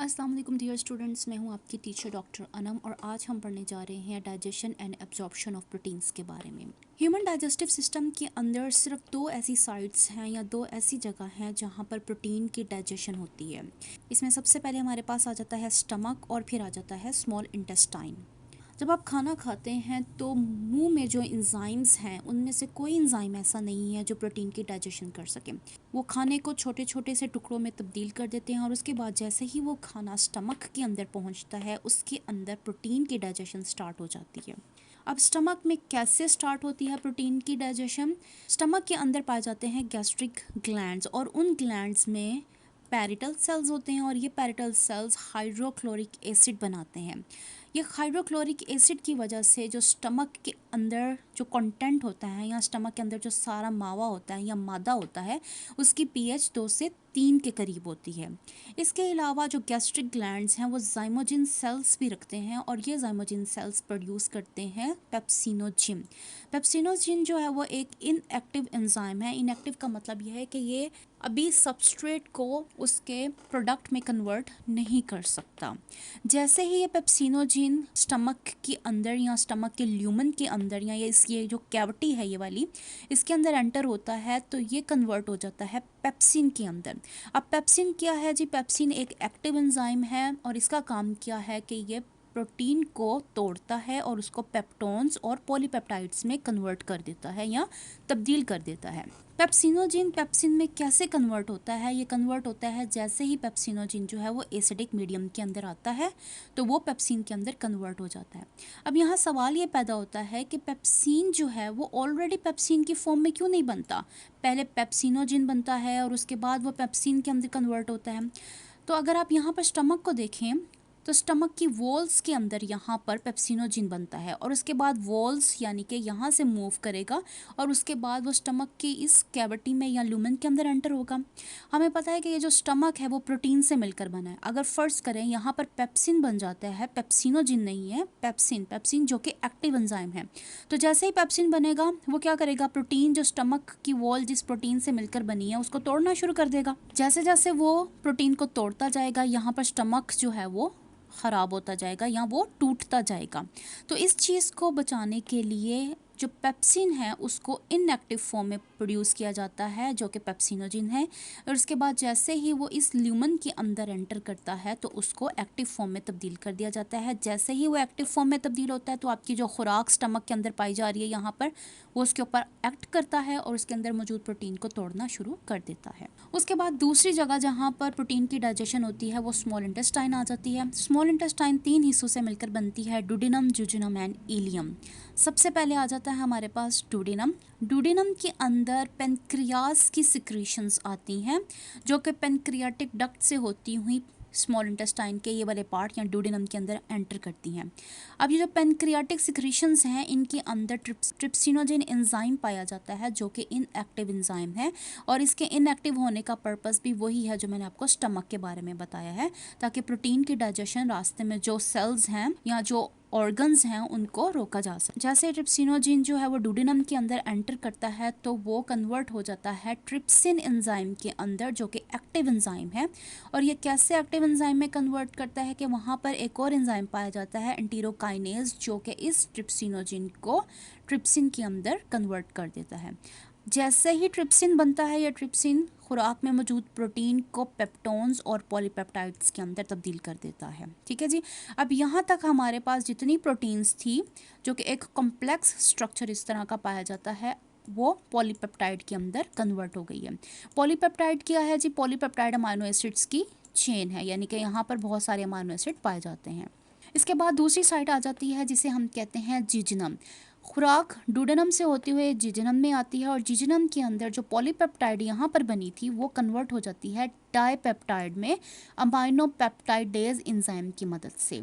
अस्सलाम वालेकुम dear students, मैं हूं आपकी टीचर डॉक्टर अनम और आज हम पढ़ने जा रहे हैं digestion and absorption of proteins के बारे में। ह्यूमन डाइजेस्टिव सिस्टम के अंदर सिर्फ दो ऐसी साइट्स हैं या दो ऐसी जगह हैं जहां पर प्रोटीन की डाइजेशन होती है। इसमें सबसे पहले हमारे पास आ जाता है स्टमक और फिर आ जाता है स्मॉल इंटेस्टाइन। जब आप खाना खाते हैं तो मुंह में जो एंजाइम्स हैं उनमें से कोई एंजाइम ऐसा नहीं है जो प्रोटीन की डाइजेशन कर सके। वो खाने को छोटे छोटे से टुकड़ों में तब्दील कर देते हैं और उसके बाद जैसे ही वो खाना स्टमक के अंदर पहुंचता है उसके अंदर प्रोटीन की डाइजेशन स्टार्ट हो जाती है। अब स्टमक में कैसे स्टार्ट होती है प्रोटीन की डाइजेशन? स्टमक के अंदर पाए जाते हैं गैस्ट्रिक ग्लैंड्स और उन ग्लैंड्स में पैरिटल सेल्स होते हैं और ये पैरिटल सेल्स हाइड्रोक्लोरिक एसिड बनाते हैं। ये हाइड्रोक्लोरिक एसिड की वजह से जो स्टमक के अंदर जो कंटेंट होता है या स्टमक के अंदर जो सारा मावा होता है या मादा होता है उसकी पीएच 2 से 3 के करीब होती है। इसके अलावा जो गैस्ट्रिक ग्लैंड्स हैं वो जाइमोजिन सेल्स भी रखते हैं और ये जाइमोजिन सेल्स प्रोड्यूस करते हैं पेप्सिनोजिन। पेप्सिनोजिन जो है वो एक इनएक्टिव एंजाइम है। इनएक्टिव का मतलब यह है कि ये अभी सबस्ट्रेट को उसके प्रोडक्ट में कन्वर्ट नहीं कर सकता। जैसे ही ये पेप्सिनोजिन स्टमक के अंदर या स्टमक के ल्यूमन के अंदर या ये जो कैविटी है ये वाली इसके अंदर एंटर होता है तो ये कन्वर्ट हो जाता है पेप्सिन के अंदर। अब पेप्सिन क्या है जी? पेप्सिन एक एक्टिव एंजाइम है और इसका काम क्या है कि ये प्रोटीन को तोड़ता है और उसको पेप्टोन्स और पॉलीपेप्टाइड्स में कन्वर्ट कर देता है या तब्दील कर देता है। पेप्सिनोजिन पेप्सिन में कैसे कन्वर्ट होता है? ये कन्वर्ट होता है जैसे ही पेप्सिनोजिन जो है वो एसिडिक मीडियम के अंदर आता है तो वो पेप्सिन के अंदर कन्वर्ट हो जाता है। अब यहाँ सवाल ये पैदा होता है कि पेप्सिन जो है वो ऑलरेडी पेप्सिन की फॉर्म में क्यों नहीं बनता? पहले पेप्सिनोजिन बनता है और उसके बाद वो पेप्सिन के अंदर कन्वर्ट होता है। तो अगर आप यहाँ पर स्टमक को देखें तो स्टमक की वॉल्स के अंदर यहाँ पर पेप्सिनोजिन बनता है और उसके बाद वॉल्स यानी कि यहाँ से मूव करेगा और उसके बाद वो स्टमक की इस कैविटी में या लूमेन के अंदर एंटर होगा। हमें पता है कि ये जो स्टमक है वो प्रोटीन से मिलकर बना है। अगर फर्स्ट करें यहाँ पर पेप्सिन बन जाता है, पेप्सिनोजिन नहीं है, पेप्सिन जो कि एक्टिव एंजाइम है। तो जैसे ही पेप्सिन बनेगा वो क्या करेगा? प्रोटीन जो स्टमक की वॉल जिस प्रोटीन से मिलकर बनी है उसको तोड़ना शुरू कर देगा। जैसे जैसे वो प्रोटीन को तोड़ता जाएगा यहाँ पर स्टमक जो है वो ख़राब होता जाएगा या वो टूटता जाएगा। तो इस चीज़ को बचाने के लिए जो पेप्सिन है उसको इनएक्टिव फॉर्म में प्रोड्यूस किया जाता है जो कि पेप्सिनोजिन है और उसके बाद जैसे ही वो इस ल्यूमन के अंदर एंटर करता है तो उसको एक्टिव फॉर्म में तब्दील कर दिया जाता है। जैसे ही वो एक्टिव फॉर्म में तब्दील होता है तो आपकी जो खुराक स्टमक के अंदर पाई जा रही है यहाँ पर वो उसके ऊपर एक्ट करता है और उसके अंदर मौजूद प्रोटीन को तोड़ना शुरू कर देता है। उसके बाद दूसरी जगह जहाँ पर प्रोटीन की डाइजेशन होती है वो स्मॉल इंटेस्टाइन आ जाती है। स्मॉल इंटेस्टाइन 3 हिस्सों से मिलकर बनती है, डुडेनम, जुजिनम एंड इलियम। सबसे पहले आ जाता है हमारे पास डुडेनम। डुडेनम के अंदर पेनक्रियास की सिक्रीशंस आती हैं जो कि पेनक्रियाटिक डक्ट से होती हुई स्मॉल इंटेस्टाइन के ये वाले पार्ट या डुडेनम के अंदर एंटर करती हैं। अब ये जो पेनक्रियाटिक सिक्रीशंस हैं इनके अंदर ट्रिप्सिनोजिन एंजाइम पाया जाता है जो कि इनएक्टिव एंजाइम है और इसके इनएक्टिव होने का पर्पस भी वही है जो मैंने आपको स्टमक के बारे में बताया है, ताकि प्रोटीन की डाइजेशन रास्ते में जो सेल्स हैं या जो ऑर्गन्स हैं उनको रोका जा सके। जैसे ट्रिप्सिनोजिन जो है वो डुडेनम के अंदर एंटर करता है तो वो कन्वर्ट हो जाता है ट्रिप्सिन एंजाइम के अंदर जो कि एक्टिव एंजाइम है। और ये कैसे एक्टिव एंजाइम में कन्वर्ट करता है कि वहाँ पर एक और एंजाइम पाया जाता है एंटीरोकाइनेज जो कि इस ट्रिप्सिनोजिन को ट्रिप्सिन के अंदर कन्वर्ट कर देता है। जैसे ही ट्रिप्सिन बनता है या ट्रिप्सिन खुराक में मौजूद प्रोटीन को पेप्टोन्स और पॉलीपेप्टाइड्स के अंदर तब्दील कर देता है। ठीक है जी। अब यहाँ तक हमारे पास जितनी प्रोटीन्स थी जो कि एक कॉम्प्लेक्स स्ट्रक्चर इस तरह का पाया जाता है वो पॉलीपेप्टाइड के अंदर कन्वर्ट हो गई है। पॉलीपेप्टाइड क्या है जी? पॉलीपेप्टाइड अमाइनो एसिड्स की चेन है, यानी कि यहाँ पर बहुत सारे अमाइनो एसिड पाए जाते हैं। इसके बाद दूसरी साइड आ जाती है जिसे हम कहते हैं जिजनम। खुराक डुडेनम से होते हुए जिजनम में आती है और जिजनम के अंदर जो पॉलीपेप्टाइड यहाँ पर बनी थी वो कन्वर्ट हो जाती है डाइपेप्टाइड में अमाइनो पेप्टाइडेज एंजाइम की मदद से।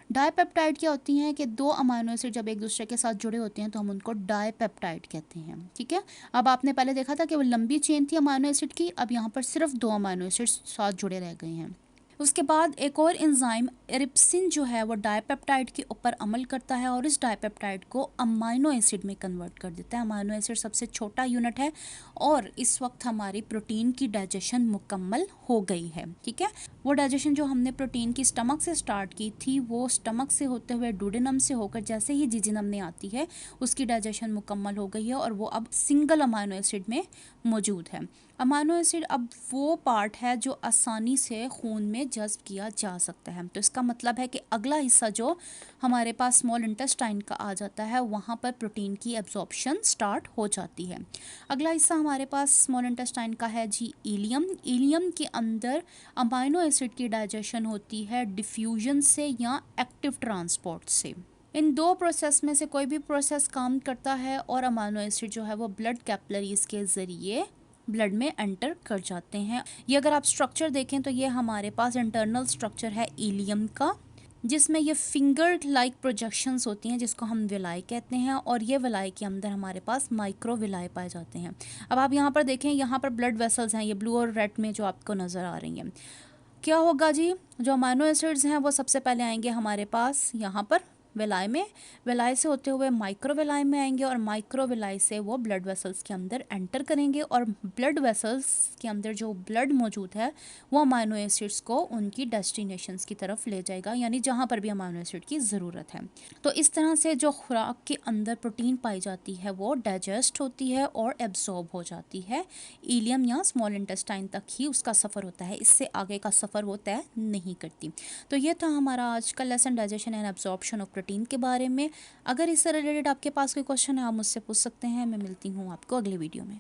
डाइपेप्टाइड क्या होती हैं कि दो अमाइनो एसिड जब एक दूसरे के साथ जुड़े होते हैं तो हम उनको डाइपेप्टाइड कहते हैं। ठीक है। अब आपने पहले देखा था कि वो लंबी चेन थी अमाइनो एसिड की, अब यहाँ पर सिर्फ दो अमाइनो एसिड साथ जुड़े रह गए हैं। उसके बाद एक और एंजाइम एरिप्सिन जो है वो डाइपेप्टाइड के ऊपर अमल करता है और इस डाइपेप्टाइड को अमाइनो एसिड में कन्वर्ट कर देता है। अमाइनो एसिड सबसे छोटा यूनिट है और इस वक्त हमारी प्रोटीन की डाइजेशन मुकम्मल हो गई है। ठीक है, वो डाइजेशन जो हमने प्रोटीन की स्टमक से स्टार्ट की थी वो स्टमक से होते हुए डुडेनम से होकर जैसे ही जीजीनम में आती है उसकी डाइजेशन मुकम्मल हो गई है और वो अब सिंगल अमाइनो एसिड में मौजूद है। अमाइनो एसिड अब वो पार्ट है जो आसानी से खून में जज़्ब किया जा सकता है। तो इसका मतलब है कि अगला हिस्सा जो हमारे पास स्मॉल इंटेस्टाइन का आ जाता है वहाँ पर प्रोटीन की एब्जॉर्प्शन स्टार्ट हो जाती है। अगला हिस्सा हमारे पास स्मॉल इंटेस्टाइन का है जी इलियम। इलियम के अंदर अमाइनो एसिड की डाइजेशन होती है डिफ्यूजन से या एक्टिव ट्रांसपोर्ट से। इन दो प्रोसेस में से कोई भी प्रोसेस काम करता है और अमाइनो एसिड जो है वो ब्लड कैपिलरीज के ज़रिए ब्लड में एंटर कर जाते हैं। ये अगर आप स्ट्रक्चर देखें तो ये हमारे पास इंटरनल स्ट्रक्चर है इलियम का, जिसमें ये फिंगर लाइक प्रोजेक्शंस होती हैं जिसको हम विलाई कहते हैं और ये विलाई के अंदर हमारे पास माइक्रो विलाई पाए जाते हैं। अब आप यहाँ पर देखें, यहाँ पर ब्लड वेसल्स हैं, ये ब्लू और रेड में जो आपको नज़र आ रही हैं। क्या होगा जी, जो अमाइनो एसिड्स हैं वो सबसे पहले आएंगे हमारे पास यहाँ पर विलाई में, विलाई से होते हुए माइक्रो विलाई में आएंगे और माइक्रो विलाई से वो ब्लड वेसल्स के अंदर एंटर करेंगे और ब्लड वेसल्स के अंदर जो ब्लड मौजूद है वो अमाइनो एसिड्स को उनकी डेस्टिनेशंस की तरफ ले जाएगा, यानी जहाँ पर भी अमाइनो एसिड की ज़रूरत है। तो इस तरह से जो खुराक के अंदर प्रोटीन पाई जाती है वो डाइजेस्ट होती है और एब्जॉर्ब हो जाती है। इलियम या स्मॉल इंटेस्टाइन तक ही उसका सफ़र होता है, इससे आगे का सफ़र वो तय नहीं करती। तो ये था हमारा आज का lesson digestion and absorption of protein के बारे में। अगर इससे रिलेटेड आपके पास कोई क्वेश्चन है आप मुझसे पूछ सकते हैं। मैं मिलती हूँ आपको अगले वीडियो में।